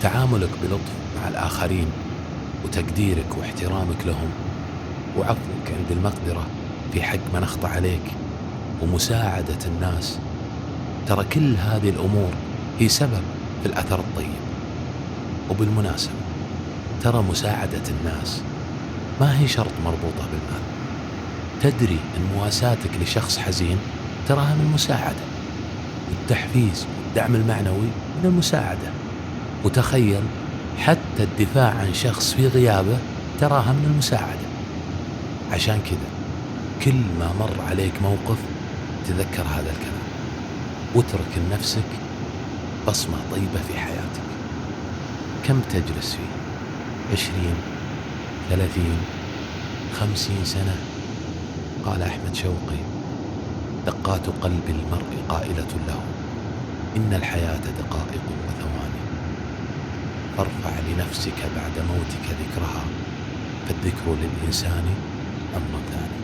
تعاملك بلطف مع الآخرين وتقديرك واحترامك لهم وعفوك عند المقدرة في حق من أخطأ عليك ومساعدة الناس، ترى كل هذه الأمور هي سبب في الأثر الطيب. وبالمناسبة ترى مساعدة الناس ما هي شرط مربوطة بالمال. تدري أن مواساتك لشخص حزين تراها من المساعدة، والتحفيز والدعم المعنوي من المساعدة. وتخيل حتى الدفاع عن شخص في غيابه تراها من المساعدة. عشان كذا كل ما مر عليك موقف تذكر هذا الكلام واترك لنفسك بصمة طيبة في حياتك. كم تجلس فيه؟ 20 30 50 سنة؟ قال أحمد شوقي: دقات قلب المرء قائلة له إن الحياة دقائق وثواني، فارفع لنفسك بعد موتك ذكرها، فالذكر للإنسان أمر ثاني.